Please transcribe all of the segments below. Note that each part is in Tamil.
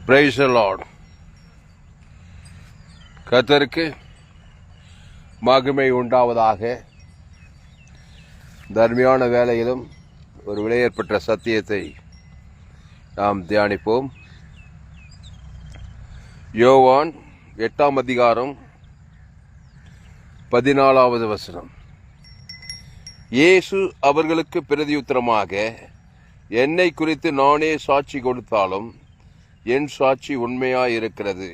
Praise the Lord. கர்த்தருக்கு மகிமை உண்டாவதாக. தர்மியான வேளையிலும் ஒரு விலையேற்பட்ட சத்தியத்தை நாம் தியானிப்போம். யோவான் 8ஆம் அதிகாரம் 14வது வசனம். இயேசு அவர்களுக்கு பிரதியுத்தரமாக, என்னை குறித்து நானே சாட்சி கொடுத்தாலும் என் சாட்சி உண்மையாயிருக்கிறது.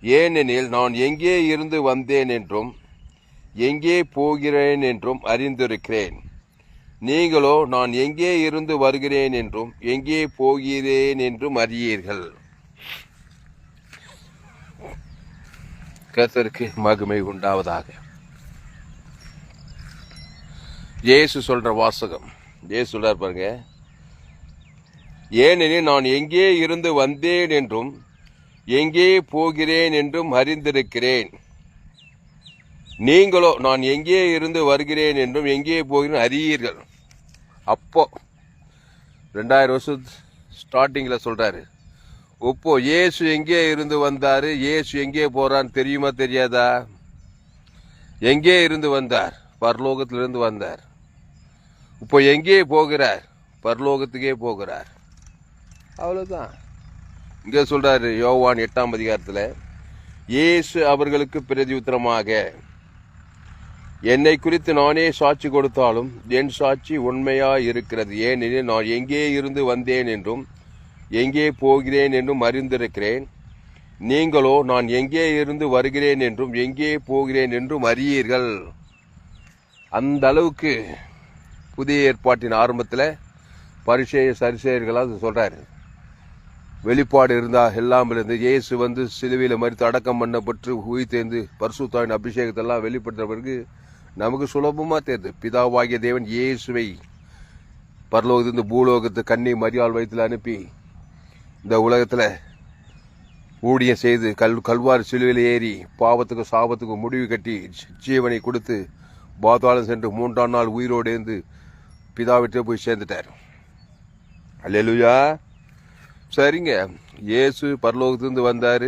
ஏனெனில் நான் எங்கே இருந்து வந்தேன் என்றும் எங்கே போகிறேன் என்றும் அறிந்திருக்கிறேன். நீங்களோ நான் எங்கே இருந்து வருகிறேன் என்றும் எங்கே போகிறேன் என்றும் அறியீர்கள். கர்த்தருக்கு மகிமை உண்டாவதாக. இயேசு சொல்ற வாசகம். இயேசு சொல்றார் பாருங்க, ஏனெனில் நான் எங்கே இருந்து வந்தேன் என்றும் எங்கே போகிறேன் என்றும் அறிந்திருக்கிறேன். நீங்களோ நான் எங்கே இருந்து வருகிறேன் என்றும் எங்கே போகிறேன் அறியீர்கள். அப்போ 2000 வருஷம் ஸ்டார்டிங்கில் சொல்றாரு. இப்போ இயேசு எங்கே இருந்து வந்தாரு, இயேசு எங்கே போறான்னு தெரியுமா தெரியாதா? எங்கே இருந்து வந்தார்? பரலோகத்திலிருந்து வந்தார். இப்போ எங்கே போகிறார்? பரலோகத்துக்கே போகிறார். அவ்வளவுதான். இங்க சொல்றாரு யோவான் 8ஆம் அதிகாரத்துல, இயேசு அவர்களுக்கு பிரதியுத்தரமாக, என்னை குறித்து நானே சாட்சி கொடுத்தாலும் என் சாட்சி உண்மையா இருக்கிறது. ஏனெனில் நான் எங்கே இருந்து வந்தேன் என்றும் எங்கே போகிறேன் என்றும் அறிந்திருக்கிறேன். நீங்களோ நான் எங்கே இருந்து வருகிறேன் என்றும் எங்கே போகிறேன் என்றும் அறியீர்கள். அந்த அளவுக்கு புதிய ஏற்பாட்டின் ஆரம்பத்தில் பரிசேய சரிசேயர்களாக சொல்றாரு. வெளிப்பாடு இருந்தா எல்லாம் இருந்து இயேசு வந்து சிலுவையில் மரித்து அடக்கம் பண்ணப்பட்டு உயிர்த்தேர்ந்து பரிசுத்தாவின் அபிஷேகத்தெல்லாம் வெளிப்படுத்த பிறகு நமக்கு சுலபமா தெரியுது. பிதாவாகிய தேவன் இயேசுவை பரலோகத்திலிருந்து பூலோகத்து கன்னி மரியாள் வயிற்றில் அனுப்பி இந்த உலகத்துல ஊழியம் செய்து கல்வாரி சிலுவையில் ஏறி பாவத்துக்கும் சாபத்துக்கும் முடிவு கட்டி ஜீவனை கொடுத்து பாதாளம் சென்று 3ஆம் நாள் உயிரோடு இருந்து பிதாவிட்டே போய் சேர்ந்துட்டார். அல்லேலூயா. சரிங்க, இயேசு பரலோகத்திலிருந்து வந்தாரு,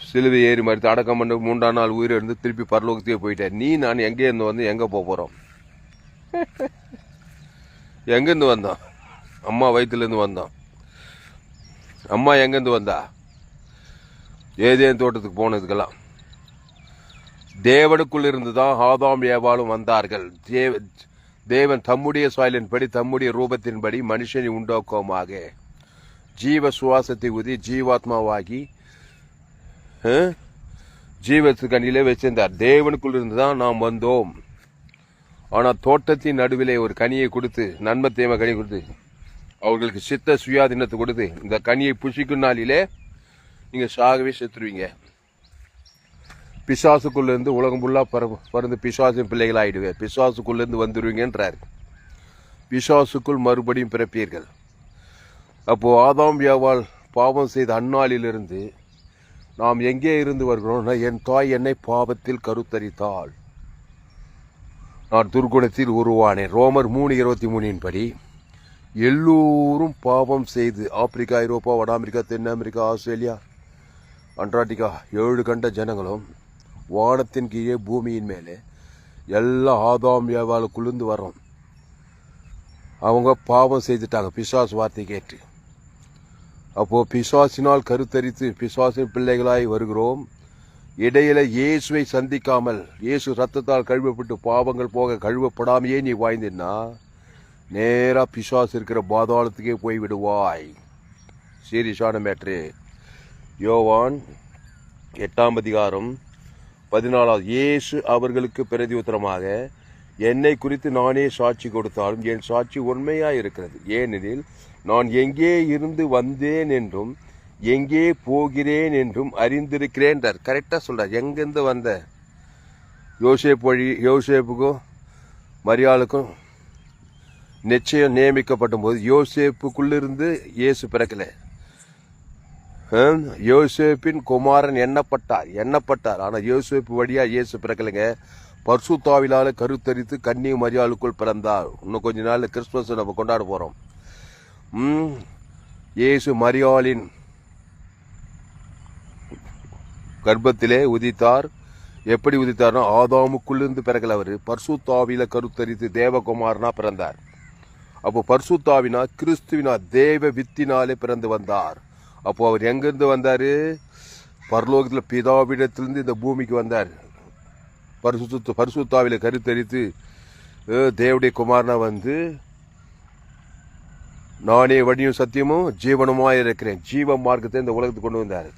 சிலுவை ஏறி மரித்து அடக்கம் பண்ண 3ஆம் நாள் உயிரை இருந்து திருப்பி பரலோகத்தையே போயிட்டார். நீ நான் எங்கே இருந்து வந்து எங்க போறோம்? எங்கிருந்து வந்தோம்? அம்மா வயிற்றுலேருந்து வந்தோம். அம்மா எங்கிருந்து வந்தா? ஏதேன் தோட்டத்துக்கு போனதுக்கெல்லாம் தேவனுக்குள் இருந்துதான் ஆதாம் ஏவாளும் வந்தார்கள். தேவன் தம்முடைய சாயலின்படி தம்முடைய ரூபத்தின்படி மனுஷனை உண்டாக்குவமாக ஜீவ சுவாசத்தை ஊதி ஜீவாத்மாவாகி ஜீவத்துக்கு அணியிலே வச்சிருந்தார். தேவனுக்குள் இருந்துதான் நாம் வந்தோம். ஆனா தோட்டத்தின் நடுவிலே ஒரு கனியை கொடுத்து, நன்மை தீமை கனி கொடுத்து, அவர்களுக்கு சித்த சுயாதீனத்தை கொடுத்து, இந்த கனியை புசிக்கும் நாளிலே நீங்க சாகவே செத்துருவீங்க. பிசாசுக்குள்ள இருந்து உலகம் ஃபுல்லா பறந்து பிசாசின் பிள்ளைகள் ஆயிடுவேன். பிசாசுக்குள்ள இருந்து வந்துருவீங்கன்றாரு. பிசாசுக்குள் மறுபடியும் பிறப்பீர்கள். அப்போ ஆதாம் ஏவாள் பாவம் செய்த அந்நாளிலிருந்து நாம் எங்கே இருந்து வருகிறோம்னா, என் தாய் என்னை பாவத்தில் கருத்தரித்தாள், நான் துர்குணத்தில் உருவானேன். ரோமர் 3:23 படி எல்லோரும் பாவம் செய்து, ஆப்பிரிக்கா, ஐரோப்பா, வட அமெரிக்கா, தென் அமெரிக்கா, ஆஸ்திரேலியா, அண்டார்டிகா 7 கண்ட ஜனங்களும் வானத்தின் கீழே பூமியின் மேலே எல்லாம் ஆதாம் ஏவாளு குளிர்ந்து வரோம். அவங்க பாவம் செய்துட்டாங்க பிசாசு வார்த்தை கேட்டு. அப்போ பிசாசினால் கருத்தரித்து பிசாசின் பிள்ளைகளாய் வருகிறோம். இடையில இயேசுவை சந்திக்காமல், இயேசு ரத்தத்தால் கழுவப்பட்டு பாவங்கள் போக கழுவப்படாமையே நீ வாழ்ந்தினா நேரா பிசாசு இருக்கிற பாதாளத்துக்கே போய் விடுவாய். சீரியஸான மேட்ரு. யோவான் 8ஆம் அதிகாரம் 14. இயேசு அவர்களுக்கு பிரதியுத்தரமாக, என்னை குறித்து நானே சாட்சி கொடுத்தாலும் என் சாட்சி உண்மையா இருக்கிறது. ஏனெனில் நான் எங்கே இருந்து வந்தேன் என்றும் எங்கே போகிறேன் என்றும் அறிந்திருக்கிறேன். கரெக்டா சொல்றார். எங்கிருந்து வந்த? யோசேப்புக்கும் மரியாளுக்கும் நிச்சயம் நியமிக்கப்பட்ட போது யோசேப்புக்குள்ளிருந்து இயேசு பிறக்கல. யோசேப்பின் குமாரன் எண்ணப்பட்டார். ஆனா யோசேப்பு வழியா இயேசு பிறக்கலைங்க. பரிசுத்தாவிலால கருத்தரித்து கன்னி மரியாளுக்குள் பிறந்தார். இன்னும் கொஞ்ச நாள் கிறிஸ்துமஸ் நம்ம கொண்டாட போறோம். இயேசு மரியாளின் கர்ப்பத்திலே உதித்தார். எப்படி உதித்தார்னா, ஆதாமுக்குள்ளிருந்து பிறகு அவர் பரிசுத்த ஆவியில கருத்தரித்து தேவகுமாரனா பிறந்தார். அப்போ பரிசுத்தாவினா கிறிஸ்துவினா தேவ வித்தினாலே பிறந்து வந்தார். அப்போ அவர் எங்கிருந்து வந்தாரு? பரலோகத்தில் பிதாவிடத்திலிருந்து இந்த பூமிக்கு வந்தார். பரிசுத்தாவில கருத்தரித்து தேவடைய குமாரனா வந்து, நானே வழியும் சத்தியமும் ஜீவனுமாய் இருக்கிறேன், ஜீவ மார்க்கத்தை இந்த உலகத்துக்கு கொண்டு வந்தார்.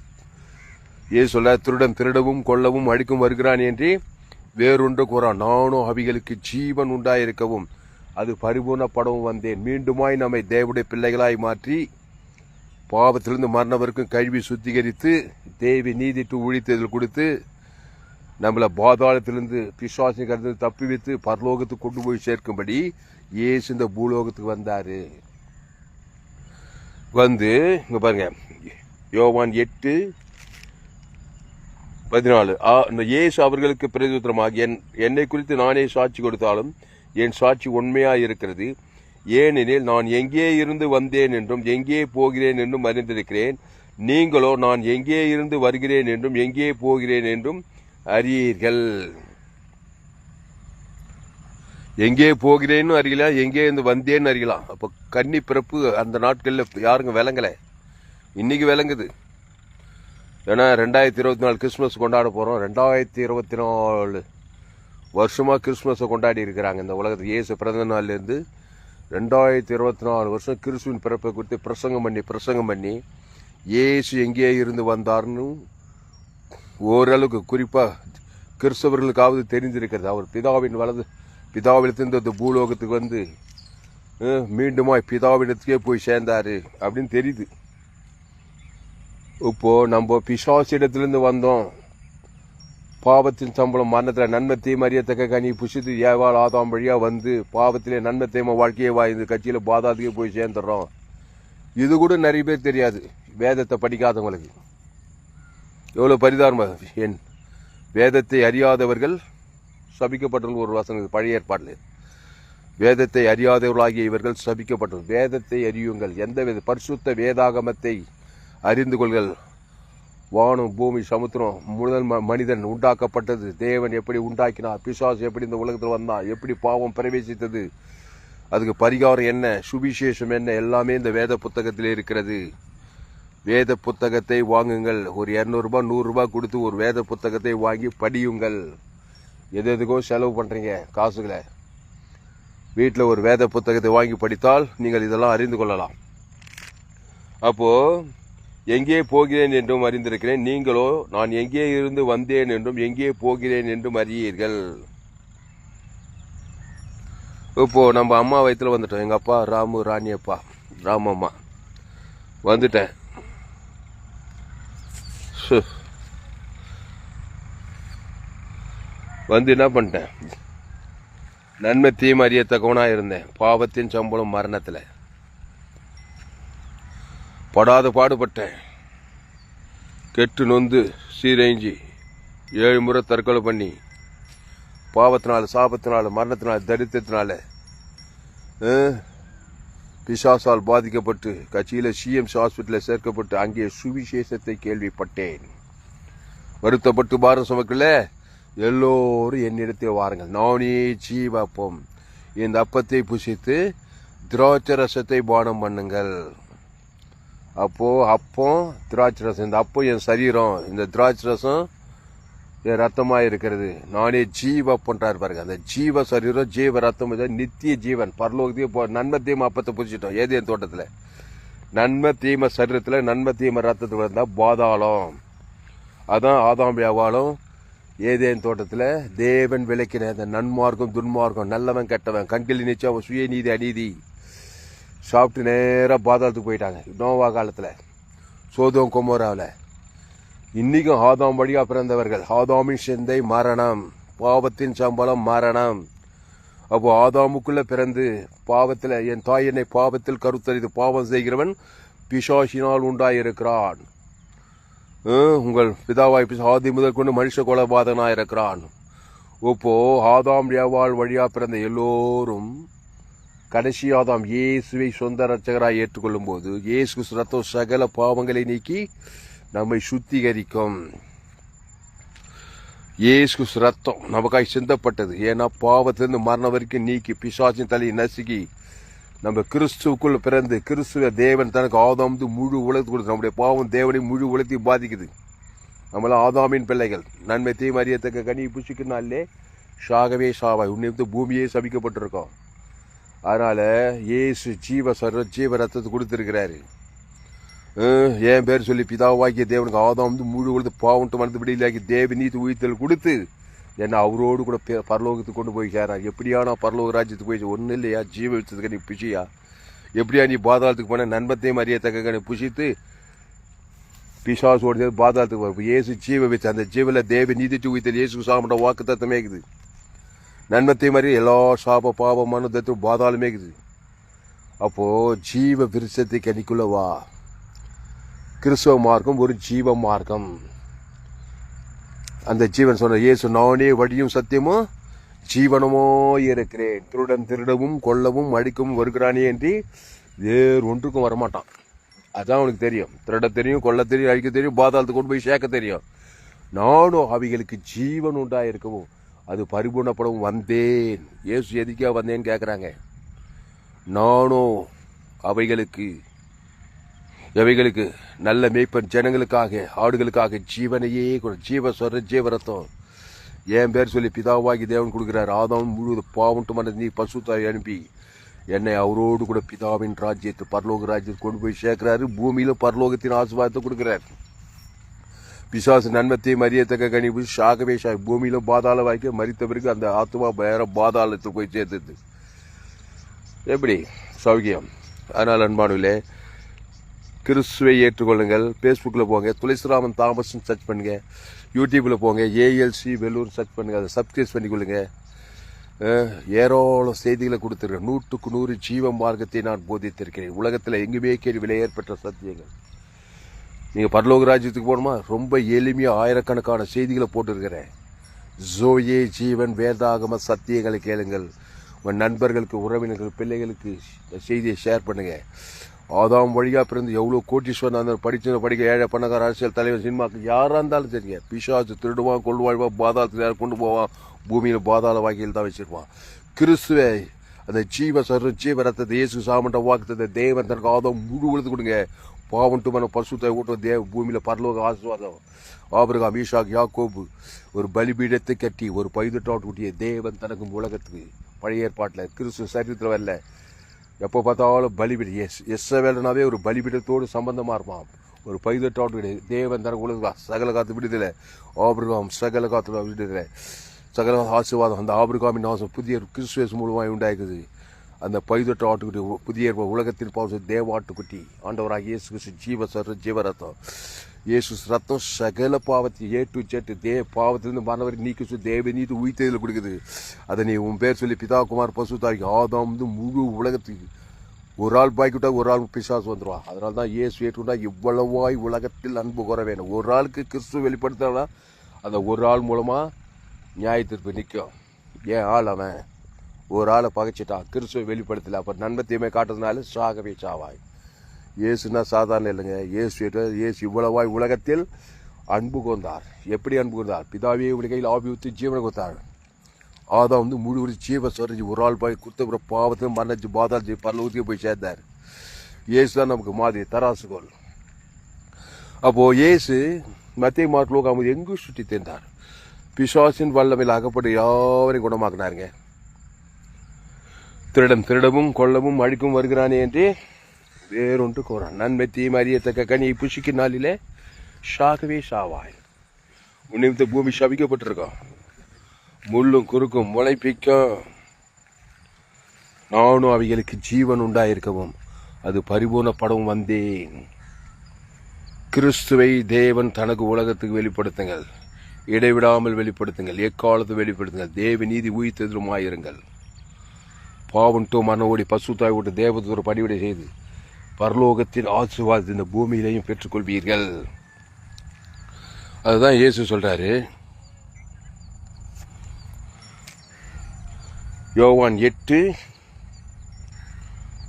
சொல்ல, திருடன் திருடவும் கொல்லவும் அழிக்கும் வருகிறான் என்று வேறொன்று கூறான், நானும் அவைகளுக்கு ஜீவன் உண்டாயிருக்கவும் அது பரிபூர்ணப்படவும் வந்தேன். மீண்டுமாய் நம்மை தேவடைய பிள்ளைகளாய் மாற்றி பாவத்திலிருந்து மரணவருக்கும் கழுவி சுத்திகரித்து தேவி நீதிட்டு ஊழித்ததில் கொடுத்து நம்மளை பாதாளத்திலிருந்து பிசாசின் கருத்து தப்பி வைத்து பரலோகத்துக்கு கொண்டு போய் சேர்க்கும்படி இயேசு இந்த பூலோகத்துக்கு வந்தாரு. வந்து இங்க பாருங்க, யோவான் 8:14, இயேசு அவர்களுக்கு பிரதியுத்தரமாக, என்னை குறித்து நானே சாட்சி கொடுத்தாலும் என் சாட்சி உண்மையாய் இருக்கிறது. ஏனெனில் நான் எங்கே இருந்து வந்தேன் என்றும் எங்கே போகிறேன் என்றும் அறிந்திருக்கிறேன். நீங்களோ நான் எங்கே இருந்து வருகிறேன் என்றும் எங்கே போகிறேன் என்றும் அறியீர்கள். எங்கே போகிறேன்னு அறியலாம், எங்கே இருந்து வந்தேன்னு அறியலாம். அப்போ கன்னி பிறப்பு அந்த நாட்களில் யாருங்க விளங்கல, இன்னைக்கு விளங்குது. ஏன்னா 2024 கிறிஸ்துமஸ் கொண்டாட போறோம். 2024 வருஷமா கிறிஸ்துமஸை கொண்டாடி இருக்கிறாங்க இந்த உலகத்துக்கு. இயேசு பிறந்த நாள்லேருந்து 2024 வருஷம் கிறிஸ்துவின் பிறப்பை குறித்து பிரசங்கம் பண்ணி இயேசு எங்கே இருந்து வந்தார்னு ஓரளவுக்கு குறிப்பா கிறிஸ்தவர்களுக்காவது தெரிஞ்சிருக்கிறது. அவர் பிதாவிடத்திலிருந்து இந்த பூலோகத்துக்கு வந்து மீண்டுமாய் பிதாவிடத்துக்கே போய் சேர்ந்தாரு அப்படின்னு தெரியுது. இப்போ நம்ம பிசாசிடத்திலிருந்து வந்தோம். பாவத்தின் சம்பளம் மரணத்தில் நன்மை தீமை அறியத்தக்க கனி புசித்து ஏவாள் ஆதாம் வழியா வந்து பாவத்திலே நன்மை தீமை வாழ்க்கையை வாய்ந்து கட்சியில பாதாத்துக்கே போய் சேர்ந்துடுறோம். இது கூட நிறைய பேர் தெரியாது, வேதத்தை படிக்காதவங்களுக்கு. எவ்வளவு பரிதாபம்! என் வேதத்தை அறியாதவர்கள் சபிக்கப்பட்டவர்கள் ஒரு வசனம் பழைய ஏற்பாடுல. வேதத்தை அறியாதவர்களாகிய இவர்கள் சபிக்கப்பட்டவர்கள். வேதத்தை அறியுங்கள். எந்த பரிசுத்த வேதாகமத்தை அறிந்து கொள்கள். வானம் பூமி சமுத்திரம் முதல் மனிதன் உண்டாக்கப்பட்டது, தேவன் எப்படி உண்டாக்கினார், பிசாசு எப்படி இந்த உலகத்தில் வந்தான், எப்படி பாவம் பிரவேசித்தது, அதுக்கு பரிகாரம் என்ன, சுவிசேஷம் என்ன, எல்லாமே இந்த வேத புத்தகத்திலே இருக்கிறது. வேத புத்தகத்தை வாங்குங்கள். ஒரு 200 ரூபாய் 100 ரூபாய் கொடுத்து ஒரு வேத புத்தகத்தை வாங்கி படியுங்கள். எதுக்கோ செலவு பண்றீங்க காசுகளை. வீட்டில் ஒரு வேத புத்தகத்தை வாங்கி படித்தால் நீங்கள் இதெல்லாம் அறிந்து கொள்ளலாம். அப்போ எங்கே போகிறேன் என்றும் அறிந்திருக்கிறேன். நீங்களோ நான் எங்கே இருந்து வந்தேன் என்றும் எங்கே போகிறேன் என்றும் அறியீர்கள். இப்போ நம்ம அம்மா வயிற்றுல வந்துட்டோம். எங்க அப்பா ராமு, ராணி அப்பா, ராமம்மா வந்துட்டேன். வந்து என்ன பண்ணிட்டேன், நன்மை தீமை அறியத்தக்கவனா இருந்தேன். பாவத்தின் சம்பளம் மரணத்துல படாத பாடுபட்டேன். கெட்டு நொந்து சீரஞ்சி 7 முறை தற்கொலை பண்ணி பாவத்தினால, சாபத்தினால, மரணத்தினால, தரித்திரத்தினால பிசாசால் பாதிக்கப்பட்டு கட்சியில சிஎம்சி ஹாஸ்பிட்டலில் சேர்க்கப்பட்டு அங்கே சுவிசேஷத்தை கேள்விப்பட்டேன். வருத்தப்பட்டு பாரம் சுமக்கல எல்லோரும் என்னிடத்தில் வாருங்கள், நானே ஜீவப்பம். இந்த அப்பத்தை புசித்து திராட்சை ரசத்தை பானம் பண்ணுங்கள். அப்போ அப்பம் திராட்சை ரசம், இந்த அப்பம் என் சரீரம், இந்த திராட்சை ரசம் என் ரத்தமா இருக்கிறது. நானே ஜீவப்பன்றாரு பாருங்க. அந்த ஜீவ சரீரம், ஜீவ ரத்தம், நித்திய ஜீவன். பரலோகத்தையே நன்மை தீமை அப்பத்தை புடிச்சிட்டோம். ஏதேன் தோட்டத்துல நன்மை தீமை சரீரத்துல, நன்மை தீமை ரத்தத்துல இருந்தா பாதாளம். அதான் ஆதாம் ஏவாளும் ஏதேன் தோட்டத்துல தேவன் விளக்கின அந்த நன்மார்க்கம் துன்மார்க்கம், நல்லவன் கெட்டவன், கண்களில் நிச்சயம் சுயநீதி அநீதி சாப்பிட்டு நேராக பாதாளத்துக்கு போயிட்டாங்க. நோவா காலத்துல சோதோம் கொமோராவில். இன்னைக்கும் ஆதாம் வழியா பிறந்தவர்கள். ஆதாமின் சிந்தை மரணம், பாவத்தின் சம்பளம் மரணம். அப்போ ஆதாமுக்குள்ள பிறந்து பாவத்தில், என் தாய் என்னை பாவத்தில் கருத்தறிந்து பாவம் செய்கிறவன் பிசாசினால் உண்டாயிருக்கிறான். உங்கள் பிதாவாய் ஆதி முதல் கொண்டு மனுஷ கொலைபாதகனாயிருக்கிறான். இப்போ ஆதாம் ஏவாள் வழியா பிறந்த எல்லோரும் கடைசியாதாம் இயேசுவை சொந்த ரட்சகராய் ஏற்றுக்கொள்ளும் போது இயேசு கிறிஸ்து ரத்தம் சகல பாவங்களை நீக்கி நம்மை சுத்திகரிக்கும். இயேசு கிறிஸ்து ரத்தம் நமக்காய் சிந்தப்பட்டது. ஏன்னா பாவத்திலிருந்து மரணம் வரைக்கும் நீக்கி பிசாசின் தலையை நசுக்கி நம்ம கிறிஸ்துவுக்குள்ள பிறந்து கிறிஸ்துவ தேவன் தனக்கு ஆதாம் முழு உலகத்துக்கு கொடுத்து நம்முடைய பாவம் தேவனை முழு உலகத்தையும் பாதிக்குது. நம்மள ஆதாமின் பிள்ளைகள். நன்மை தீமை அறியத்தக்க கனி புசிக்கிறனாலே சாகவே சாவாய். உன்னை பூமியே சபிக்கப்பட்டிருக்கோம். அதனால இயேசு ஜீவ ரத்தத்தை கொடுத்திருக்கிறாரு. என் பேர் சொல்லி பிதாவாக்கிய தேவனுக்கு ஆதாம் முழு கொடுத்து பாவன்ட்டு மனது விடையிலாக்கி தேவ நீதி உயிர்த்தல் கொடுத்து என்ன அவரோடு கூட பரலோகத்துக்கு கொண்டு போய் சேரான். எப்படியா நான் பரலோக ராஜ்யத்துக்கு போய் ஒன்றும் இல்லையா ஜீவ வச்சதுக்கு நீ புஷியா? எப்படியா நீ பாதாளத்துக்கு போன நண்பத்தையும் அறியத்தக்க நீ புஷித்து பிசாசோடு பாதாளத்துக்கு போய் இயேசு ஜீவ வச்சு அந்த ஜீவில தேவ நீதி உயிர்த்தல் இயேசு சாப்பிட்ட வாக்கு தத்தமே இருக்குது. நன்மத்தை மாதிரி எல்லா சாப பாவ மனுதத்தும் பாதாளமே இருக்குது. அப்போ ஜீவ விருட்சத்தை கனிக்குள்ள வா. கிறிஸ்தவ மார்க்கம் ஒரு ஜீவ மார்க்கம். அந்த ஜீவன் சொன்ன இயேசு நானே வழியும் சத்தியமும் ஜீவனமோ இருக்கிறேன். திருடவும் கொல்லவும் அடிக்கவும் வருகிறானே என்று வேறு ஒன்றுக்கும் வரமாட்டான். அதான் அவனுக்கு தெரியும். திருட தெரியும், கொல்ல தெரியும், அழிக்க தெரியும், பாதாளத்துக்கு கொண்டு போய் சேர்க்க தெரியும். நானும் அவைகளுக்கு ஜீவன் உண்டாயிருக்கவும் அது பரிபூர்ணப்படவும் வந்தேன். இயேசு எதுக்கா வந்தேன்னு கேட்குறாங்க. நானும் எவைகளுக்கு நல்ல மேய்ப்பன் ஜனங்களுக்காக ஆடுகளுக்காக ஜீவனையே ஜீவரத்தம் என் பேர் சொல்லி பிதாவாகி தேவன் கொடுக்கிறார். ஆதாம் முழு பாவன்ட்டு மன நீ பசுத்தாய் அனுப்பி என்னை அவரோடு கூட பிதாவின் ராஜ்யத்தை பரலோக ராஜ்யத்தை கொண்டு போய் சேர்க்கிறாரு. பூமியிலும் பரலோகத்தின் ஆசீர்வாதத்தை கொடுக்கிறார். பிசாசு நன்மத்தையும் அறியத்தக்க கனிவு சாகவே பூமியிலும் பாதாள வாய்க்க மறித்த பிறகு அந்த ஆத்மா வேற பாதாளத்தில் போய் சேர்த்துது. எப்படி சௌக்கியம்? அதனால் அன்பானுங்களே, கிறிஸ்துவை ஏற்றுக்கொள்ளுங்கள். ஃபேஸ்புக்கில் போங்க, துளசிராமன் தாமஸ்ன்னு சர்ச் பண்ணுங்க. யூடியூப்பில் போங்க, ஏஎல்சி வெள்ளூர் சர்ச் பண்ணுங்க. அதை சப்ஸ்கிரைப் பண்ணிக்கொள்ளுங்க. ஏராளம் செய்திகளை கொடுத்துருக்கேன். 100க்கு 100 ஜீவ மார்க்கத்தை நான் போதித்திருக்கிறேன். உலகத்தில் எங்குமே கேள்வியில் ஏற்பட்ட சத்தியங்கள். நீங்கள் பரலோக ராஜ்யத்துக்கு போகணுமா? ரொம்ப எளிமையாக ஆயிரக்கணக்கான செய்திகளை போட்டிருக்கிறேன். ஜோயே ஜீவன் வேதாகம சத்தியங்களை கேளுங்கள். உங்கள் நண்பர்களுக்கு, உறவினர்கள், பிள்ளைகளுக்கு செய்தியை ஷேர் பண்ணுங்க. ஆதாம் வழியாக பிறந்து எவ்வளோ கோட்டீஸ்வரன் அந்த படிக்க ஏழை பணக்கார அரசியல் தலைவர் சினிமாக்கு யாராக இருந்தாலும் சரிங்க. பிசாசு திருடுவான், கொள்வாழ்வான், பாதாளத்தில் கொண்டு போவான், பூமியில் பாதாள வாக்கியில் தான் வச்சிருப்பான். கிறிஸ்துவை அந்த ஜீவ ரத்தத்தை இயேசு சாமண்ட வாக்குத்தத்தை தேவன் தனக்கு ஆதாம் முழு உழுது கொடுங்க. பாவன்ட்டு மன பசுத்தை ஊட்டும் தேவ பூமியில் பரலோக ஆசீர்வாதம். ஆபிரகாம், ஈசாக், யாக்கோபு ஒரு பலிபீடத்தை கட்டி ஒரு பைதட்டாட்டு ஊட்டிய தேவன் தனக்கு உலகத்துக்கு பழைய ஏற்பாட்டில் கிறிஸ்து சரீரத்தில் வரல. எப்போ பார்த்தாலும் பலிபீடம். எஸ்ஸவேலனாவே ஒரு பலிபீடத்தோடு சம்பந்தமாக இருப்பான். ஒரு பைதட்டாட்டு தேவன் தனக்கு உலக சகல காத்து விடுதலை. ஆபிரகாம் சகல காத்துல விடுதலை, சகல ஆசீர்வாதம். அந்த ஆபிரகாமின் ஆசம் புதிய கிறிஸ்துவேஸ் மூலமாக உண்டாக்குது. அந்த பைதொட்டு ஆட்டுக்குட்டி புதிய உலகத்தின் பாவ தேவ ஆட்டுக்குட்டி ஆண்டவராக இயேசு கிறிஸ்து ஜீவரத்தம். இயேசு ரத்தம் சகல பாவத்தை ஏட்டு பாவத்திலிருந்து மரணவரை நீக்கி தேவ நீதி உயிர்த்ததில் கொடுக்குது. அதை நீ உன் பேர் சொல்லி பிதா குமார் பசுத்தாக்கி ஆதாம் முழு உலகத்துக்கு ஒரு ஆள் பாய்க்கிட்டா ஒரு ஆள் பிசாசு வந்துடுவான். அதனால தான் இயேசு ஏற்றுண்டா இவ்வளவாய் உலகத்தில் அன்பு குறை வேணும். ஒரு ஆளுக்கு கிறிஸ்து வெளிப்படுத்தினா அந்த ஒரு ஆள் மூலமாக நியாயத்திற்கு நிற்கும். ஏன் ஆள் அவன் ஒரு ஆளை பகைச்சிட்டான், கிறிஸ்துவை வெளிப்படுத்தல. அப்போ நன்மை தீமை காட்டுறதுனால சாகவே சாவாய். இயேசுனா சாதாரண இல்லைங்க. இயேசு இவ்வளவாய் உலகத்தில் அன்பு கொண்டார். எப்படி அன்பு கொண்டார்? பிதாவே உடைய கையில் ஆவி ஊற்றி ஜீவனை கொடுத்தார். ஆதாம் முழு ஜீவ சொரிஞ்சு ஒரு ஆள் போய் குத்த பாவத்தையும் மறைஞ்சு பாதாளி பரலோகத்துக்கு போய் சேர்ந்தார். இயேசு தான் நமக்கு மாதிரி தராசுகோல். அப்போ இயேசு மத்திய மார்க் எங்கும் சுற்றி தேர்ந்தார். பிசாசின் வல்லமையில் அகப்பட்டு யாவரையும் குணமாக்கினாருங்க. திருடவும் கொல்லவும் அழிக்கும் வருகிறானே என்று வேறொன்று கோரான். நன்மை தீமை அறியத்தக்க கனியை புசிக்கும் நாளிலே சாகவே சாவாய். உன்னை பூமி சபிக்கப்பட்டிருக்கோம். முள்ளும் குறுக்கும் முளைப்பிக்கும். நானும் அவைகளுக்கு ஜீவன் உண்டாயிருக்கவும் அது பரிபூர்ணப்படவும் வந்தேன். கிறிஸ்துவை தேவன் தனக்கு உலகத்துக்கு வெளிப்படுத்துங்கள். இடைவிடாமல் வெளிப்படுத்துங்கள். எக்காலத்து வெளிப்படுத்துங்கள். தேவ நீதி உயிர்த்தெதிலுமாயிருங்கள். பாவன்ட்டோ மனோடி பசுத்தாய் விட்டு தேவதூர பணிவிடை செய்து பரலோகத்தின் ஆசீர்வாதத்தை இந்த பூமியிலையும் பெற்றுக்கொள்வீர்கள். அதுதான் இயேசு சொல்றாரு. யோவான் 8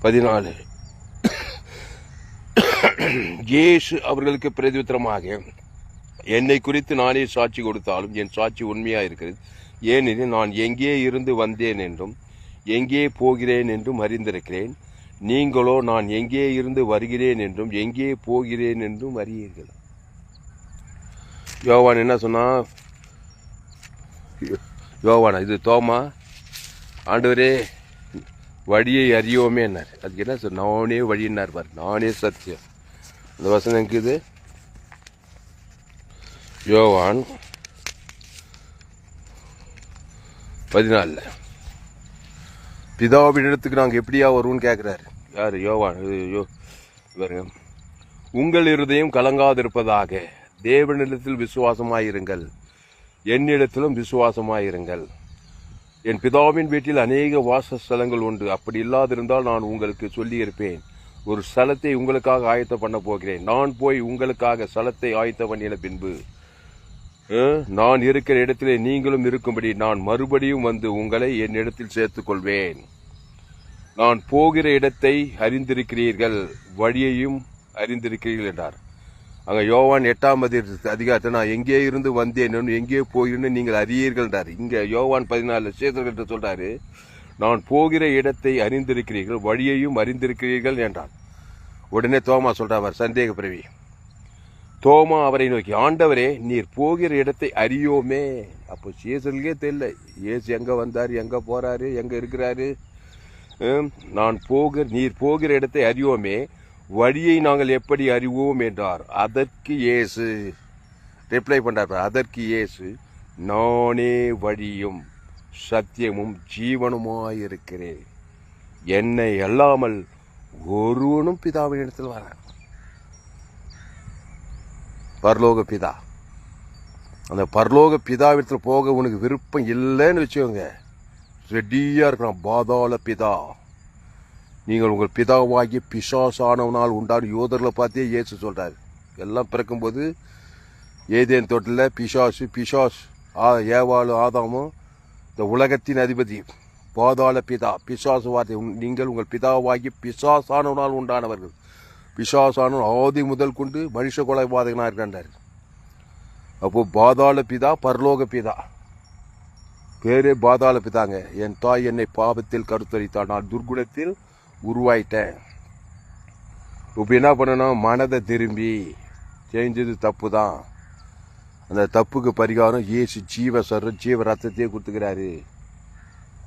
14. இயேசு அவர்களுக்கு பிரதியுத்தரமாக, என்னை குறித்து நானே சாட்சி கொடுத்தாலும் என் சாட்சி உண்மையாக இருக்கிறது. ஏனெனில் நான் எங்கே இருந்து வந்தேன் என்றும் எங்கே போகிறேன் என்றும் அறிந்திருக்கிறேன். நீங்களோ நான் எங்கே இருந்து வருகிறேன் என்றும் எங்கே போகிறேன் என்றும் அறியீர்கள். யோவான் என்ன சொன்னா? யோவானா, இது தோமா, ஆண்டவரே வழியை அறியோமே என்னார். அதுக்கு என்ன சார்? நானே வழின்னார் பார், நானே சத்தியம். அந்த வசனம் இருக்குது யோவான் 14. பிதாவின் இடத்துக்கு நாங்கள் எப்படியா வருவோம்னு கேட்குறாரு. யார்? யோவான். உங்கள் இருதயம் கலங்காதிருப்பதாக தேவனிடத்தில் விசுவாசமாயிருங்கள், என்னிடத்திலும் விசுவாசமாயிருங்கள். என் பிதாவின் வீட்டில் அநேக வாசஸ்தலங்கள் உண்டு. அப்படி இல்லாதிருந்தால் நான் உங்களுக்கு சொல்லியிருப்பேன். ஒரு ஸ்தலத்தை உங்களுக்காக ஆயத்த பண்ண போகிறேன். நான் போய் உங்களுக்காக ஸ்தலத்தை ஆயத்த பண்ணின பின்பு நான் இருக்கிற இடத்திலே நீங்களும் இருக்கும்படி நான் மறுபடியும் வந்து உங்களை என் இடத்தில் சேர்த்துக் கொள்வேன். நான் போகிற இடத்தை அறிந்திருக்கிறீர்கள், வழியையும் அறிந்திருக்கிறீர்கள் என்றார். அங்க யோவான் 8ஆம் அதிகாரத்தில் நான் எங்கே இருந்து வந்தேன் எங்கே போகிறேன்னு நீங்கள் அறியீர்கள் என்றார். இங்க யோவான் 14 சேதர்கிட்ட சொல்றாரு, நான் போகிற இடத்தை அறிந்திருக்கிறீர்கள், வழியையும் அறிந்திருக்கிறீர்கள் என்றான். உடனே தோமா சொல்றார், சந்தேக பிறவி. தோமா அவரை நோக்கி, ஆண்டவரே நீர் போகிற இடத்தை அறியோமே. அப்போ சேசலுக்கே தெரியல ஏசு எங்க வந்தாரு, எங்க போறாரு, எங்க இருக்கிறாரு. நீர் போகிற இடத்தை அறியோமே, வழியை நாங்கள் எப்படி அறிவோம் என்றார். அதற்கு இயேசு ரிப்ளை பண்றார். அதற்கு இயேசு, நானே வழியும் சத்தியமும் ஜீவனுமாயிருக்கிறேன். என்னை அல்லாமல் ஒருவனும் பிதாவின் இடத்தில் வர. பரலோக பிதா, அந்த பரலோக பிதாவிடத்தில் போக உனக்கு விருப்பம் இல்லைன்னு வச்சுக்கோங்க, ரெடியா இருக்கிறான் பாதாள பிதா. நீங்கள் உங்கள் பிதாவாகிய பிசாசானவனால் உண்டான யோதர்களை பார்த்தே இயேசு சொல்றாரு. எல்லாம் பிறக்கும்போது ஏதேன் தோட்டத்தில் பிசாஸ் ஏவாளு ஆதாமும் இந்த உலகத்தின் அதிபதி பாதாள பிதா பிசாசு வார்த்தை, நீங்கள் உங்கள் பிதாவாகி பிசாசானவனால் உண்டானவர்கள். பிசாசானவன் ஆதி முதல் கொண்டு மனுஷ கொலைபாதகனாக இருக்கின்றார். அப்போ பாதாள பிதா பரலோக பிதா, பேரே பாதாள பிதாங்க. என் தாய் என்னை பாவத்தில் கருத்தரித்தாள், நான் துர்குணத்தில் உருவாயிட்டேன். இப்போ என்ன பண்ணணும்? மனதை திரும்பி செஞ்சது தப்பு தான். அந்த தப்புக்கு பரிகாரம் இயேசு ஜீவ ரத்தத்தையே கொடுத்துக்கிறாரு.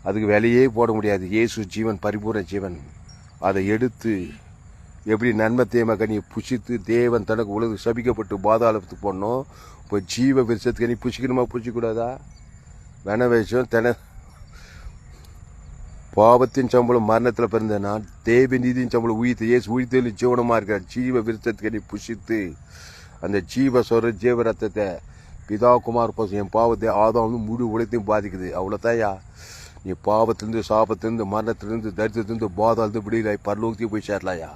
அதுக்கு விலையே போட முடியாது. இயேசு ஜீவன், பரிபூர்ண ஜீவன். அதை எடுத்து எப்படி நன்மை தேமக்கனியை புசித்து தேவன் தனக்கு உலக சபிக்கப்பட்டு பாதாளத்துக்கு போடணும். இப்போ ஜீவ விருஷத்துக்கு நீ புசிக்கணுமா, புசிக்கூடாதா? வேண விஷயம் பாவத்தின் சம்பளம் மரணத்தில் பிறந்த நான், தேவ நீதியின் சம்பளம் உயிர்த்து இயேசு உயிர்த்தெழு ஜீவனமாக இருக்கிறார். ஜீவ விருஷத்துக்கு நீ புசித்து அந்த ஜீவ ரத்தத்தை பிதா குமார் பசு என் பாவத்தை ஆதாவும் முழு உலகத்தையும் பாதிக்குது. அவ்வளோதாயா, நீ பாவத்திலிருந்து சாபத்திலிருந்து மரணத்திலிருந்து தரித்திலிருந்து பாதாளத்து விடுதலை பரலோகத்தையும் போய் சேரலாயா.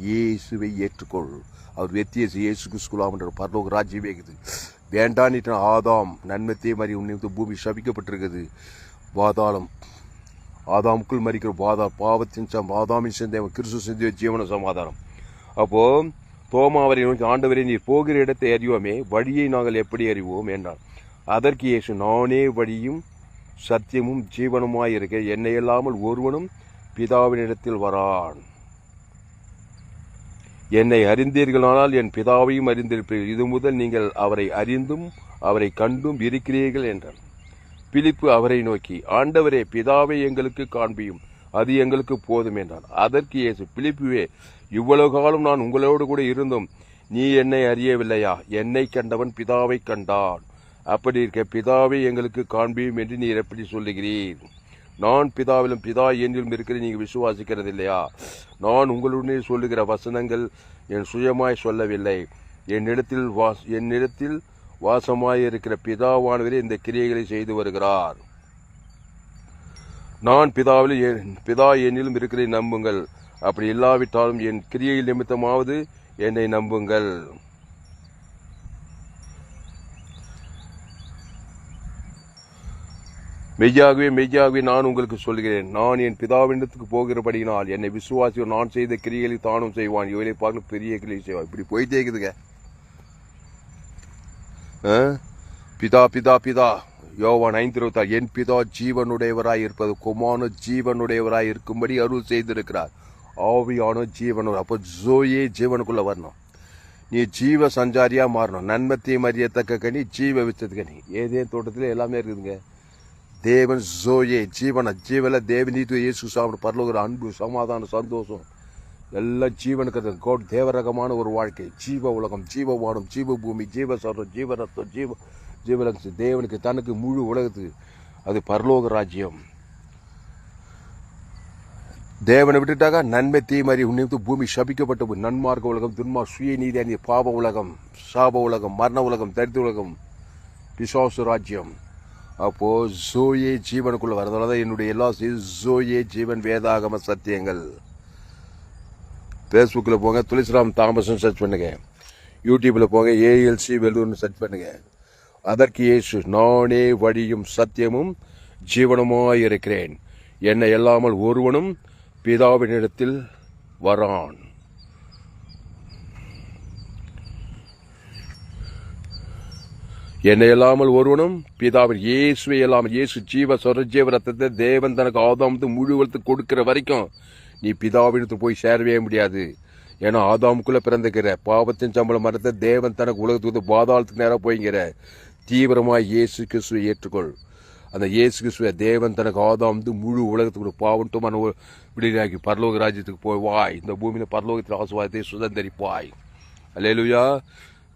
இயேசுவை ஏற்றுக்கொள். அவர் வெத்தியேசு இயேசு கிறிஸ்துவான்ற பரலோக ராஜ்யமே இருக்குது. வேண்டான்ட்டு ஆதாம் நன்மத்தே மாதிரி உன்னை பூமி சபிக்கப்பட்டிருக்குது. பாதாளம் ஆதாமுக்குள் மறிக்கிற பாவத்தின் ஆதாமின் சிந்தை கிறிஸ்து சிந்தைய ஜீவன சமாதானம். அப்போ தோமா அவரை நோக்கி, ஆண்டவரே நீர் போகிற இடத்தை அறிவோமே, வழியை நாங்கள் எப்படி அறிவோம் என்றார். அதற்கு இயேசு, நானே வழியும் சத்தியமும் ஜீவனுமாயிருக்க, என்னை இல்லாமல் ஒருவனும் பிதாவினிடத்தில் வரான். என்னை அறிந்தீர்களானால் என் பிதாவையும் அறிந்திருப்பீர்கள். இது முதல் நீங்கள் அவரை அறிந்தும் அவரை கண்டும் இருக்கிறீர்கள் என்றார். பிலிப்பு அவரை நோக்கி, ஆண்டவரே பிதாவை எங்களுக்கு காண்பியும், அது எங்களுக்கு போதும் என்றார். அதற்கு இயேசு, பிலிப்புவே, இவ்வளவு காலம் நான் உங்களோடு கூட இருந்தும் நீ என்னை அறியவில்லையா? என்னை கண்டவன் பிதாவை கண்டான். அப்படி இருக்க பிதாவை எங்களுக்கு காண்பியும் என்று நீர் எப்படி சொல்லுகிறீர்? நான் பிதாவிலும் பிதா என்னிலும் இருக்கிறேன் நீங்கள் விசுவாசிக்கிறது இல்லையா? நான் உங்களுடைய சொல்லுகிற வசனங்கள் என் சுயமாய் சொல்லவில்லை. என்னிடத்தில் வாசமாயிருக்கிற பிதாவானவரே இந்த கிரியைகளை செய்து வருகிறார். நான் பிதா என்னிலும் இருக்கிறதை நம்புங்கள். அப்படி இல்லாவிட்டாலும் என் கிரியையில் நிமித்தமாவது என்னை நம்புங்கள். மெய்யாகவே மெய்யாகவே நான் உங்களுக்கு சொல்கிறேன், நான் என் பிதாவிடத்துக்கு போகிறபடியினால் என்னை விசுவாசியும் நான் செய்த கிரிகளை தானும் செய்வான், இவளை பார்க்க பெரிய கிரியை செய்வான். இப்படி போயிட்டே இருக்குதுங்க. பிதா பிதா பிதா யோவான் 5:26 என் பிதா ஜீவனுடையவராய் இருப்பது குமாரன் ஜீவனுடையவராய் இருக்கும்படி அருள் செய்திருக்கிறார். ஆவியான ஜீவனோட. அப்போ ஜோயே ஜீவனுக்குள்ள வரணும். நீ ஜீவ சஞ்சாரியா மாறணும். நன்மத்தையும் அறியத்தக்க கனி ஜீவ விச்சது கனி. ஏதேன் தோட்டத்தில் எல்லாமே இருக்குதுங்க. தேவன் ஜோயே ஜீவன ஜீவல தேவநீத்து இயேசு சாமி பரலோகிற அன்பு சமாதானம் சந்தோஷம் எல்லாம் ஜீவனுக்கு கோட் தேவரகமான ஒரு வாழ்க்கை. ஜீவ உலகம், ஜீவவானம், ஜீவ பூமி, ஜீவ சரம், ஜீவ ரத்தம், ஜீவலட்சம் தேவனுக்கு தனக்கு முழு உலகத்துக்கு அது பரலோக ராஜ்யம். தேவனை விட்டுட்டாக்கா நன்மை தீமறி உன்னித்து பூமி சபிக்கப்பட்ட நன்மார்க்க உலகம், துன்மார் சுயநீதி அணி, பாப உலகம், சாப உலகம், மரண உலகம், தரித்திர உலகம், பிசாசு ராஜ்யம். அப்போ ஜோயே ஜீவனுக்குள்ள வரதுனாலதான் என்னுடைய எல்லா ஜோயே ஜீவன் வேதாகம சத்தியங்கள். ஃபேஸ்புக்கில் போங்க, துளசிராம் தாமஸ்ன்னு சர்ச் பண்ணுங்க. யூடியூப்பில் போங்க, ஏஎல்சி வெல்லூர்னு சர்ச் பண்ணுங்க. அதற்கு இயேசு நானே வழியும் சத்தியமும் ஜீவனுமாய் இருக்கிறேன், என்னை இல்லாமல் ஒருவனும் பிதாவினிடத்தில் வரான். என்னை இல்லாமல் ஒருவனும் பிதாவின் இயேசுவை இல்லாமல், இயேசு ஜீவ சொரஜீவ ரத்தத்தை தேவன் தனக்கு ஆதாமுக்கு முழு வளர்த்து கொடுக்கிற வரைக்கும் நீ பிதாவிடத்து போய் சேரவே முடியாது. ஏன்னா ஆதாமுக்குள்ள பிறந்துக்கிற பாவத்தின் சம்பளம் மரத்தை தேவன் தனக்கு உலகத்துக்கு பாதாளத்துக்கு நேரம் போய்ங்கிற தீவிரமாய் இயேசு கிறிஸ்துவை ஏற்றுக்கொள். அந்த இயேசு கிறிஸ்துவ தேவன் தனக்கு ஆதாம் முழு உலகத்துக்கு பாவட்டும் விடுதலாக்கி பரலோக ராஜ்யத்துக்கு போய் வாய். இந்த பூமியில பரலோகத்தின் ஆசீர்வாதத்தை சுதந்திரிப்பாய். அல்லேலூயா.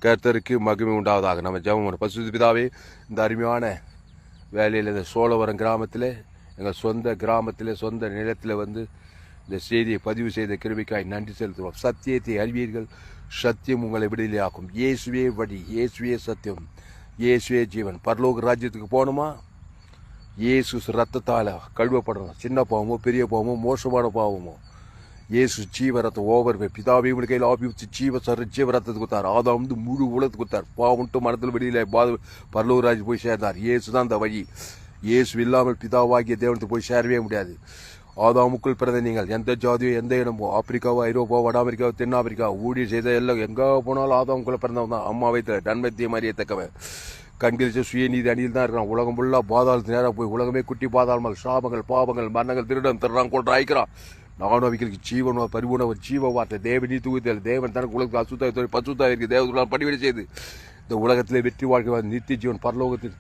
கர்த்தருக்கு மகிமை உண்டாவதாக. நம்ம ஜெபம். பரிசுத்த பிதாவே, இந்த அருமையான வேலையில் இந்த சோழவரம் கிராமத்தில், எங்கள் சொந்த கிராமத்தில், சொந்த நிலத்தில் வந்து இந்த செய்தியை பதிவு செய்த கிருபைக்காய் நன்றி செலுத்துவோம். சத்தியத்தை அறிவீர்கள், சத்தியம் உங்களை விடுதலையாக்கும். இயேசுவே வழி, இயேசுவே சத்தியம், இயேசுவே ஜீவன். பரலோக ராஜ்யத்துக்கு போகணுமா? இயேசு ரத்தத்தால் கழுவப்படணும். சின்ன பாவமோ பெரிய பாவமோ மோசமான பாவமோ, இயேசு ஜீவ ரத்தம் ஓவர் பிதாவே இவங்க கையில் ஆபிச்சு ஜீவ ஜீவ ரத்தத்துக்கு கொடுத்தார். ஆதாம் முழு உலகத்துக்கு கொடுத்தார். பாவம்ட்டு மனத்தில் வெளியில் பரலோக ராஜ்யம் போய் சேர்ந்தார். இயேசு தான் அந்த வழி. இயேசு இல்லாமல் பிதாவாகிய தேவனுக்கு போய் சேரவே முடியாது. ஆதாமுக்குள் பிறந்த நீங்கள் எந்த ஜாதியோ எந்த இடமோ, ஆப்பிரிக்காவோ ஐரோப்பா வட அமெரிக்காவோ தென்னாப்பிரிக்கா ஊழியர் செய்த எல்லாம் எங்கே போனாலும் ஆதாமுக்குள்ள பிறந்தவன் தான். அம்மா வைத்த நன்மத்தியம் அறியத்தக்கவன். கண்களிச்ச சுயநீதி அணியில் தான் இருக்கிறான். உலகம் ஃபுல்லாக பாதாளத்து நேராக போய் உலகமே குட்டி பாதாளங்கள், சாபங்கள், பாவங்கள், மரணங்கள், திருடம், திருறான், கொண்டு ஆயிக்கிறான். நானும் அவைகளுக்கு ஜீவனோ பரிபூர்ண ஜீவ வார்த்தை தேவனி தூக்கத்தில் தேவன் தனக்கு உலகத்துக்கு அசுத்தாய் பசுத்தாய் இருக்கு. தேவத்துக்குள்ளால் படிவடை செய்து இந்த உலகத்திலே வெற்றி வாழ்க்கை நித்திய ஜீவன் பரலோகத்தில்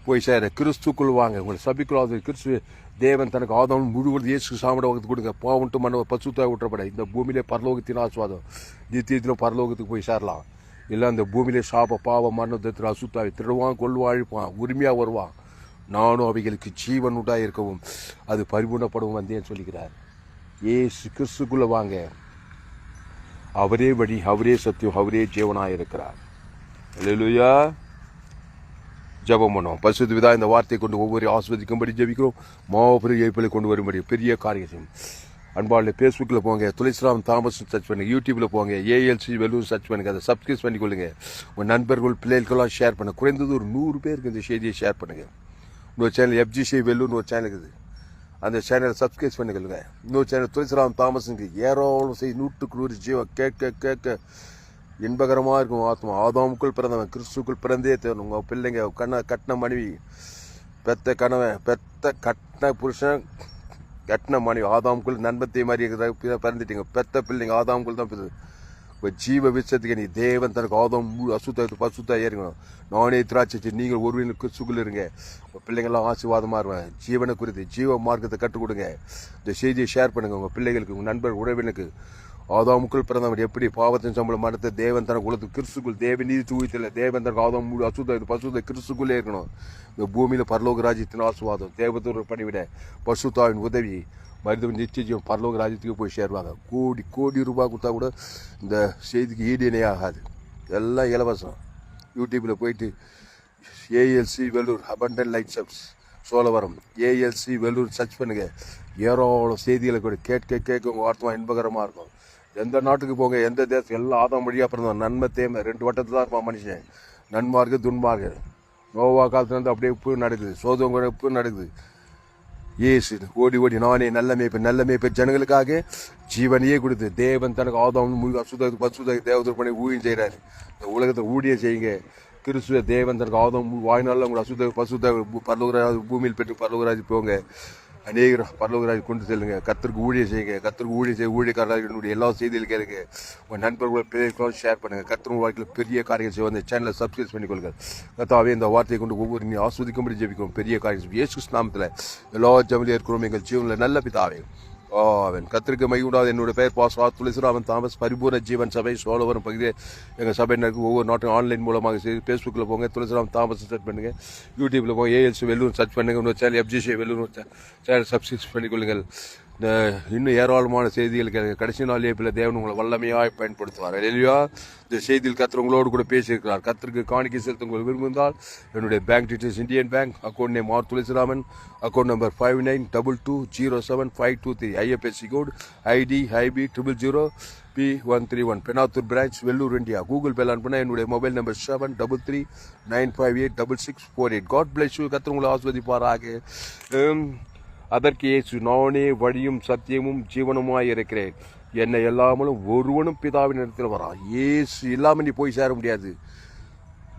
போய் சேர கிறிஸ்துக்குள் வாங்க. உங்களை சபிக்குள்ளாத கிறிஸ்து தேவன் தனக்கு ஆதாம் முழுவதும் இயேசு சாமிட வகுத்து கொடுங்க. பாவன்ட்டு மன பசுத்தாய் விட்டுறப்பட இந்த பூமியிலே பரலோகத்தின் ஆசுவாதம் நித்தியத்திலும் பரலோகத்துக்கு போய் சேரலாம். இல்லை அந்த பூமியிலே சாப பாவ மரணத்தில் அசுத்தாய் திருடுவான், கொள்வான், அழிப்பான், உரிமையாக வருவான். நானும் அவைகளுக்கு ஜீவன் உண்டாக இருக்கவும் அது பரிபூர்ணப்படவும் வந்தேன்னு சொல்லிக்கிறார். ஏசு கிறிஸ்துக்குள்ள வாங்க. அவரே வழி, அவரே சத்தியம், அவரே ஜீவனாக இருக்கிறார். அல்லேலூயா. ஜெபம் பண்ணோம். பரிசுத்த பிதா, இந்த வார்த்தையை கொண்டு ஒவ்வொரு ஆஸ்வதிக்கும்படி ஜெபிக்கிறோம். மாபெரும் எழுப்பலை கொண்டு வரும்படி பெரிய காரியம். அன்பாளு ஃபேஸ்புக்கில் போங்க, துளசிராம் தாமஸ் சர்ச் பண்ணுங்க. யூடியூப்பில் போங்க, ஏஎல்சி வெல்லூர் சர்ச் பண்ணுங்க. அதை சப்ஸ்கிரைப் பண்ணிக்கொள்ளுங்க. உங்கள் நண்பர்கள் பிள்ளைகளுக்கெல்லாம் ஷேர் பண்ணுங்க. குறைந்தது ஒரு 100 பேருக்கு இந்த செய்தியை ஷேர் பண்ணுங்க. இன்னொரு சேனல் FGC வெல்லூர்னு ஒரு சேனல் இருக்குது, அந்த சேனலை சப்ஸ்கிரைப் பண்ணிக்கொள்ளுங்க. இன்னொரு சேனல் துளசிராம் தாமஸுக்கு ஏராளம் செய்தி 100க்கு 100 ஜீவம் கேட்க கேட்க இன்பகரமாக இருக்கும். ஆத்மா ஆதாமுக்குள் பிறந்தவன் கிறிஸ்துக்குள் பிறந்தே தேவன். உங்கள் பிள்ளைங்க கட்டின மனைவி, பெத்த கணவன், பெத்த கட்டின புருஷன், கட்டின மனைவி ஆதாமுக்குள் நண்பத்தை மாதிரி பிறந்துட்டீங்க. பெத்த பிள்ளைங்க ஆதாமுக்குள் தான் பிறகு. இப்போ ஜீவ விஷயத்துக்கு நீ தேவன் தனக்கு ஆதாம் அசுத்த பசுத்தா ஏறிக்கணும். நானே திராட்சை நீங்கள் ஒருவனுக்கு கிறிஸ்துக்குள் இருங்க. பிள்ளைங்கள்லாம் ஆசீர்வாதமாக இருவேன். ஜீவனை குறித்து ஜீவ மார்க்கத்தை கற்றுக் கொடுங்க. இந்த செய்தியை ஷேர் பண்ணுங்கள் உங்கள் பிள்ளைகளுக்கு, உங்கள் நண்பர் உறவினுக்கு. ஆதாமுக்குள் பிறந்தவன் எப்படி பாவத்தின் சம்பளம் மரணத்தை தேவன் தனக்கு உலகத்து கிறிஸ்துக்குள் தேவன் நீதி தூயத்தில் தேவன் தனக்கு ஆதாம் முழு அசுத்த பசுத்த கிறிஸ்துக்குள்ளே இருக்கணும். இந்த பூமியில் பரலோக ராஜ்யத்தின் ஆசீர்வாதம், தேவத்தோடு பணிவிட, பசுத்தாவின் உதவி, மருத்துவ நிச்சயம் பரலோக ராஜ்யத்துக்கு போய் சேருவாங்க. கோடி கோடி ரூபாய் கொடுத்தா கூட இந்த செய்திக்கு ஈடு இணை ஆகாது. எல்லாம் இலவசம். யூடியூப்பில் போயிட்டு ALC Vellore abundant light subs Cholavaram ALC Vellore search பண்ணுங்க. ஏராளம் செய்திகளை கூட கேட்க உங்கள் வார்த்தை இன்பகரமாக இருக்கும். எந்த நாட்டுக்கு போங்க, எந்த தேசம், எல்லாம் ஆதாம் வழியாக பிறந்தோம். நன்மை தேமை 2 வட்டத்தில் தான் இருப்பான் மனுஷன். நன்மார்க்கு துன்மார்க்கு நோவா காலத்துல இருந்து அப்படியே உப்பு நடக்குது, சோதம் உப்பு நடக்குது. ஏசு ஓடி ஓடி நானே நல்ல மேய்ப்பன் ஜனங்களுக்காக ஜீவனையே கொடுத்து தேவன் தனக்கு ஆதாம் அசுத பசுத தேவதூர் பண்ணி ஊழியம் செய்கிறாரு. இந்த உலகத்தை ஊழியம் செய்யுங்க. கிறிஸ்துவ தேவன் தனக்கு ஆதாம் வாய்நாளில் உங்களை அசுத பசுத பரலோகராஜ் பூமியில் பெற்று பரலோகராஜ் போங்க. அநேகர் பரலோகராஜ் கொண்டு செல்லுங்க. கர்த்தருக்கு ஊழியம் செய்யுங்க. கர்த்தருக்கு ஊழியம் செய்ய ஊழியக்காரர்களுடைய எல்லா செய்திகள் கேளுங்க. உங்கள் நண்பர்களை பிள்ளைகளும் ஷேர் பண்ணுங்கள். கர்த்தர் வாழ்க்கையில் பெரிய காரியங்கள் செய்ய அந்த சேனலை சப்ஸ்கிரைப் பண்ணிக்கொள்ளுங்கள். கர்த்தாவே இந்த வார்த்தையை கொண்டு ஒவ்வொரு நீ ஆஸ்வதிக்கும்படி ஜெபிக்கும். பெரிய காரியம் இயேசு நாமத்தில் எல்லா ஜெபலையும் இருக்கிறோம் எங்கள் ஜீவனில் நல்ல பிதாவே. அவன் கத்திரிக்க மைகூடாது. என்னுடைய பெயர் பாஸ்டர் துளசிராமன் தாமஸ். பரிபூர்ண ஜீவன் சபை சோழவரம் பகுதியில் எங்கள் சபையினருக்கு ஒவ்வொரு நாட்டும் ஆன்லைன் மூலமாக செய்து ஃபேஸ்புக்கில் போங்க, துளசிராமன் தாமஸ் சர்ச் பண்ணுங்கள். யூடியூப்பில் போங்க, ஏஎல்சி வெள்ளூர் சர்ச் பண்ணுங்கள். இன்னொரு channel FGC Vellur channel subscribe பண்ணிக்கொள்ளுங்கள். இன்னும் ஏராளமான செய்திகள் கேளுங்க. கடைசி நாள் ஏப்பில் தேவன் உங்களை வல்லமையாக பயன்படுத்துவார். இல்லையா? இந்த செய்தியில் கர்த்தர் உங்களோடு கூட பேசியிருக்கிறார். கர்த்தருக்கு காணிக்கை செலுத்த உங்களுக்கு விரும்பினால் என்னுடைய bank details Indian bank account name R Thulasiraman, account number 5922075523, IFSC code ID IB 000P131, Penathur branch, Vellur, India. Google பேல அனுப்புனா என்னுடைய mobile number 7339586648. God bless you. கர்த்தர் உங்களை ஆஸ்வதிப்பாராக. அதற்கு இயேசு நானே வழியும் சத்தியமும் ஜீவனுமாய் இருக்கிறேன், என்னை எல்லாமலும் ஒருவனும் பிதாவின் இடத்தில் வரா. இயேசு இல்லாமல் நீ போய் சேர முடியாது.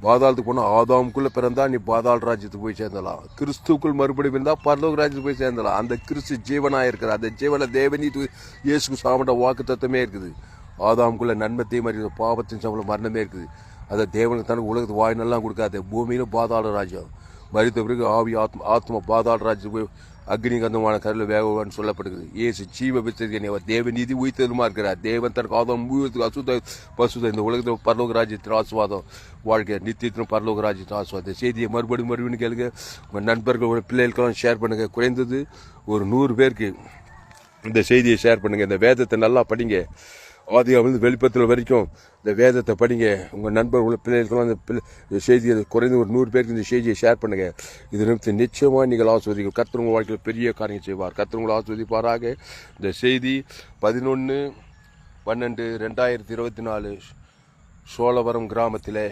பாதாளத்துக்கு போனால் ஆதாமுக்குள்ளே பிறந்தா நீ பாதாள ராஜ்யத்துக்கு போய் சேர்ந்தலாம். கிறிஸ்துக்குள் மறுபடியும் இருந்தால் பரலோக ராஜ்யத்துக்கு போய் சேர்ந்தலாம். அந்த கிறிஸ்து ஜீவனாக இருக்கிறார். அந்த ஜீவனை தேவனி இயேசுக்கு சாப்பிட்ட வாக்கு தத்துவமே இருக்குது. ஆதாமுக்குள்ள நன்மத்தையும் அறிவு பாவத்தின் சம்பளம் மரணமே இருக்குது. அதை தேவனுக்கு தனக்கு உலகத்து வாயினெல்லாம் கொடுக்காது. பூமியிலும் பாதாள ராஜ்யம். மறித்த பிறகு ஆவி ஆத்மா பாதாள ராஜ்யத்துக்கு அக்னி கந்தமான கருவில் வேகவான்னு சொல்லப்படுகிறது. இயேசு ஜீவ வித்தனை அவர் தேவ நீதி உயிர்த்ததுமா இருக்கிறார். தேவன் தனக்கு ஆதம் ஊழத்துக்கு அசுத பசுத இந்த உலகத்தில் பரலோக ராஜ்யத்தின் ஆசுவாதம் வாழ்க்கை நித்தியத்திலும் பரலோக ராஜ்யத்தின் ஆசுவாதம். செய்தியை மறுபடியும் கேளுங்க. உங்கள் நண்பர்களோட பிள்ளைகளுக்கெல்லாம் ஷேர் பண்ணுங்கள். குறைந்தது ஒரு 100 பேருக்கு இந்த செய்தியை ஷேர் பண்ணுங்கள். இந்த வேதத்தை நல்லா படிங்க. ஆதியாகமத்திலிருந்து வெளிப்படுத்தல் வரைக்கும் இந்த வேதத்தை படிங்க. உங்கள் நண்பர்கள் பிள்ளைகளுக்கெல்லாம் இந்த செய்தியை குறைந்து ஒரு 100 பேருக்கு இந்த செய்தியை ஷேர் பண்ணுங்கள். இது நிமித்தம் நிச்சயமாக நீங்கள் ஆஸ்வதிகள். கர்த்தர் உங்கள் வாழ்க்கையில் பெரிய காரியம் செய்வார். கர்த்தர் உங்களை ஆஸ்வதிப்பாராக. இந்த செய்தி 11/12/2024 சோழவரம் கிராமத்தில்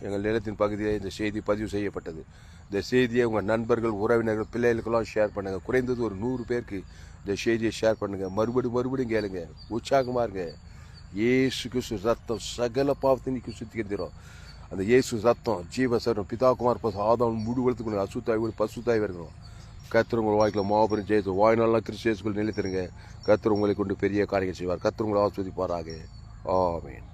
எங்கள் நிலத்தின் பகுதியில் இந்த செய்தி பதிவு செய்யப்பட்டது. இந்த செய்தியை உங்கள் நண்பர்கள் உறவினர்கள் பிள்ளைகளுக்கெல்லாம் ஷேர் பண்ணுங்கள். குறைந்தது ஒரு 100 பேருக்கு இந்த செய்தியை ஷேர் பண்ணுங்கள். மறுபடியும் கேளுங்க. உற்சாகமாக இருங்க. இயேசு கிறிஸ்து ரத்தம் சகல பாவத்தினிக்கு சுத்திக்கிறோம். அந்த இயேசு ரத்தம் ஜீவசரம் பிதாகுமார் பசு ஆதாம் முழுவதுக்கு அசுத்தாய் பசுத்தாய் இருக்கணும். கர்த்தர் உங்கள் வாழ்க்கையில் மாபெரும் ஜெயித்து வாய்நாளெல்லாம் கிறிஸ்து இயேசுக்குள் நிலைத்திருங்க. கர்த்தர் உங்களை கொண்டு பெரிய காரியங்கள் செய்வார். கர்த்தர் உங்களை ஆஸ்வதிப்பாராக. ஆமென்.